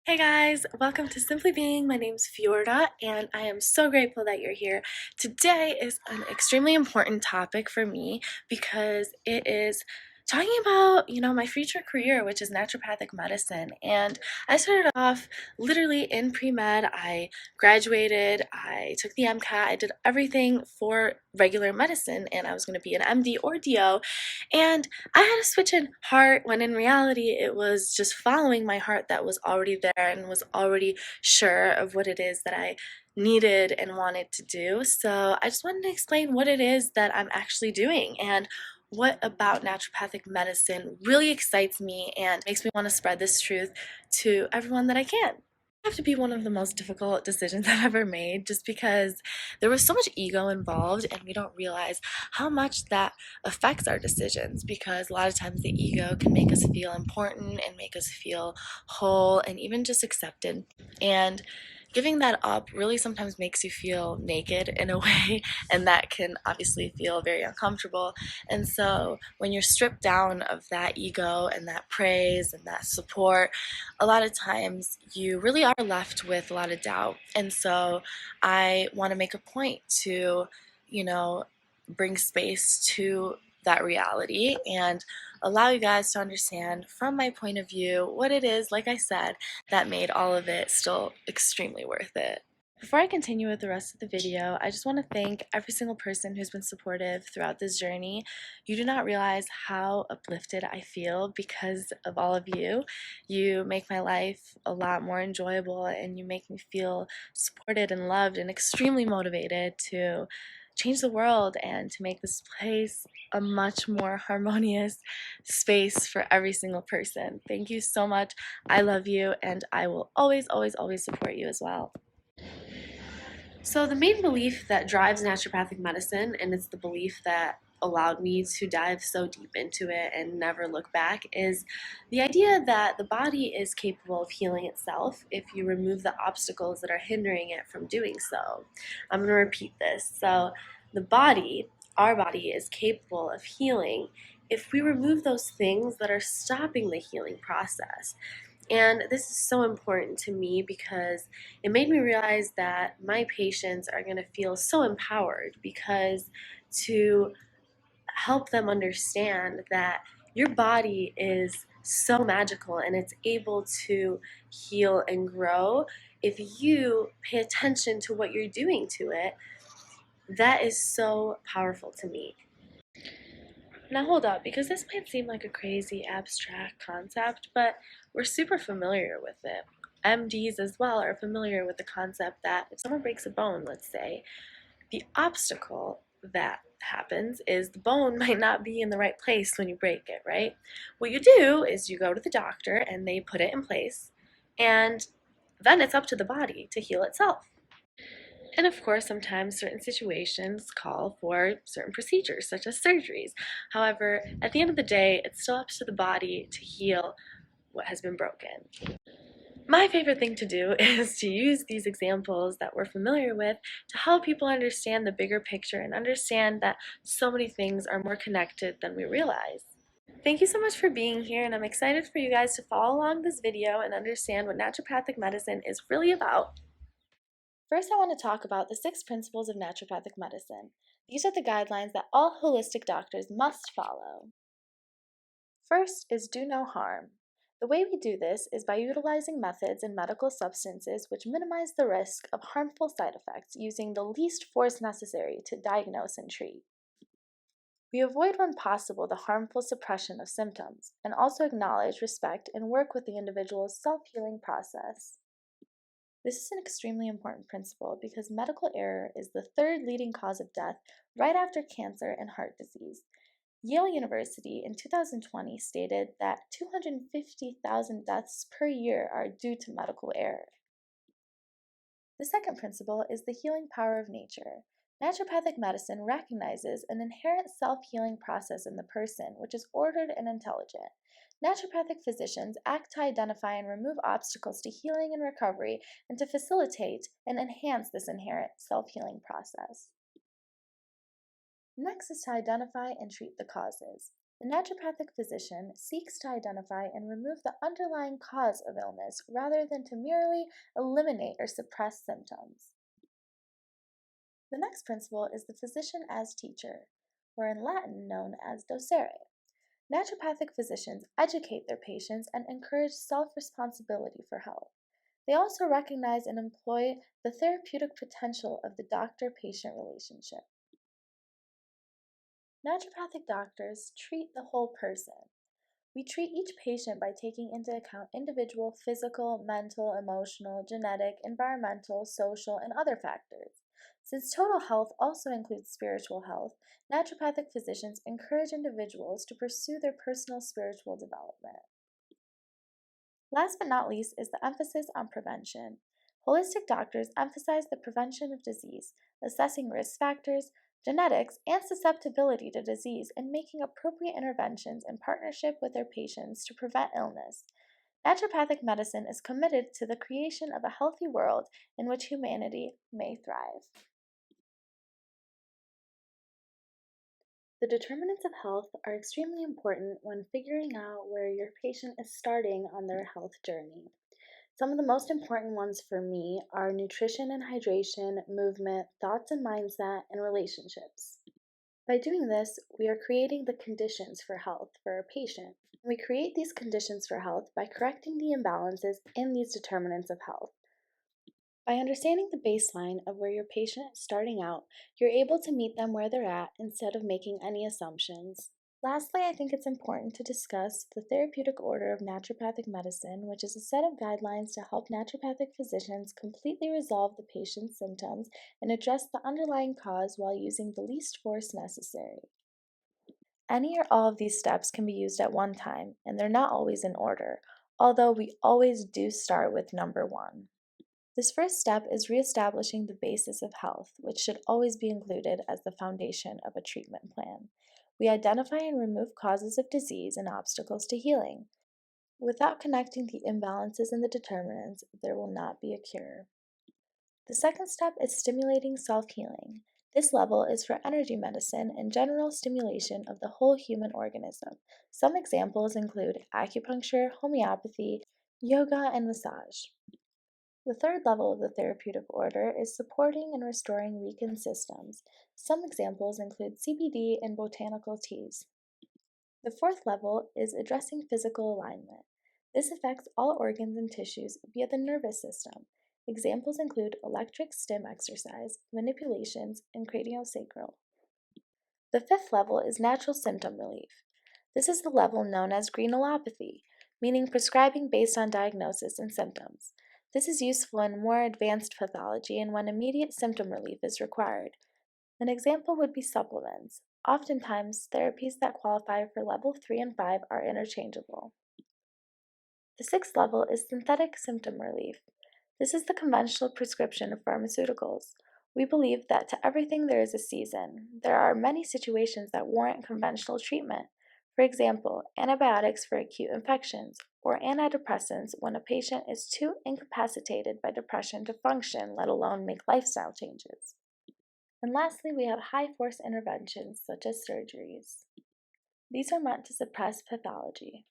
Hey guys, welcome to Simply Being. My name's Fjorda, and I am so grateful that you're here. Today is an extremely important topic for me because it is talking about, my future career, which is naturopathic medicine. And I started off literally in pre-med. I graduated, I took the MCAT, I did everything for regular medicine, and I was going to be an MD or DO. And I had a switch in heart when in reality it was just following my heart that was already there and was already sure of what it is that I needed and wanted to do. So I just wanted to explain what it is that I'm actually doing and what about naturopathic medicine really excites me and makes me want to spread this truth to everyone that I can. Have to be one of the most difficult decisions I've ever made just because there was so much ego involved and we don't realize how much that affects our decisions because a lot of times the ego can make us feel important and make us feel whole and even just accepted. And giving that up really sometimes makes you feel naked in a way, and that can obviously feel very uncomfortable. And so when you're stripped down of that ego and that praise and that support, a lot of times you really are left with a lot of doubt. And so I want to make a point to, bring space to that reality and allow you guys to understand from my point of view what it is, like I said, that made all of it still extremely worth it. Before I continue with the rest of the video, I just want to thank every single person who's been supportive throughout this journey. You do not realize how uplifted I feel because of all of you. You make my life a lot more enjoyable and you make me feel supported and loved and extremely motivated to change the world and to make this place a much more harmonious space for every single person. Thank you so much. I love you and I will always, always, always support you as well. So the main belief that drives naturopathic medicine, and it's the belief that allowed me to dive so deep into it and never look back, is the idea that the body is capable of healing itself if you remove the obstacles that are hindering it from doing so. I'm going to repeat this. So the body, our body, is capable of healing if we remove those things that are stopping the healing process. And this is so important to me because it made me realize that my patients are going to feel so empowered because to help them understand that your body is so magical and it's able to heal and grow if you pay attention to what you're doing to it, that is so powerful to me. Now hold up, because this might seem like a crazy abstract concept, but we're super familiar with it. MDs as well are familiar with the concept that if someone breaks a bone, let's say, the obstacle that happens is the bone might not be in the right place when you break it, right? What you do is you go to the doctor and they put it in place, and then it's up to the body to heal itself. And of course, sometimes certain situations call for certain procedures, such as surgeries. However, at the end of the day, it's still up to the body to heal what has been broken. My favorite thing to do is to use these examples that we're familiar with to help people understand the bigger picture and understand that so many things are more connected than we realize. Thank you so much for being here, and I'm excited for you guys to follow along this video and understand what naturopathic medicine is really about. First, I want to talk about the 6 principles of naturopathic medicine. These are the guidelines that all holistic doctors must follow. First is do no harm. The way we do this is by utilizing methods and medical substances which minimize the risk of harmful side effects using the least force necessary to diagnose and treat. We avoid when possible the harmful suppression of symptoms and also acknowledge, respect, and work with the individual's self-healing process. This is an extremely important principle because medical error is the 3rd leading cause of death right after cancer and heart disease. Yale University in 2020 stated that 250,000 deaths per year are due to medical error. The second principle is the healing power of nature. Naturopathic medicine recognizes an inherent self-healing process in the person, which is ordered and intelligent. Naturopathic physicians act to identify and remove obstacles to healing and recovery and to facilitate and enhance this inherent self-healing process. Next is to identify and treat the causes. The naturopathic physician seeks to identify and remove the underlying cause of illness rather than to merely eliminate or suppress symptoms. The next principle is the physician as teacher, or in Latin known as docere. Naturopathic physicians educate their patients and encourage self responsibility for health. They also recognize and employ the therapeutic potential of the doctor patient relationship. Naturopathic doctors treat the whole person. We treat each patient by taking into account individual physical, mental, emotional, genetic, environmental, social, and other factors. Since total health also includes spiritual health, naturopathic physicians encourage individuals to pursue their personal spiritual development. Last but not least is the emphasis on prevention. Holistic doctors emphasize the prevention of disease, assessing risk factors, genetics, and susceptibility to disease, and making appropriate interventions in partnership with their patients to prevent illness. Naturopathic medicine is committed to the creation of a healthy world in which humanity may thrive. The determinants of health are extremely important when figuring out where your patient is starting on their health journey. Some of the most important ones for me are nutrition and hydration, movement, thoughts and mindset, and relationships. By doing this, we are creating the conditions for health for our patient. We create these conditions for health by correcting the imbalances in these determinants of health. By understanding the baseline of where your patient is starting out, you're able to meet them where they're at instead of making any assumptions. Lastly, I think it's important to discuss the Therapeutic Order of Naturopathic Medicine, which is a set of guidelines to help naturopathic physicians completely resolve the patient's symptoms and address the underlying cause while using the least force necessary. Any or all of these steps can be used at one time, and they're not always in order, although we always do start with number one. This first step is reestablishing the basis of health, which should always be included as the foundation of a treatment plan. We identify and remove causes of disease and obstacles to healing. Without connecting the imbalances in the determinants, there will not be a cure. The second step is stimulating self healing. This level is for energy medicine and general stimulation of the whole human organism. Some examples include acupuncture, homeopathy, yoga, and massage. The third level of the therapeutic order is supporting and restoring weakened systems. Some examples include CBD and botanical teas. The fourth level is addressing physical alignment. This affects all organs and tissues via the nervous system. Examples include electric stim exercise, manipulations, and craniosacral. The fifth level is natural symptom relief. This is the level known as granulopathy, meaning prescribing based on diagnosis and symptoms. This is useful in more advanced pathology and when immediate symptom relief is required. An example would be supplements. Oftentimes, therapies that qualify for level 3 and 5 are interchangeable. The sixth level is synthetic symptom relief. This is the conventional prescription of pharmaceuticals. We believe that to everything there is a season. There are many situations that warrant conventional treatment. For example, antibiotics for acute infections, or antidepressants when a patient is too incapacitated by depression to function, let alone make lifestyle changes. And lastly, we have high force interventions such as surgeries. These are meant to suppress pathology.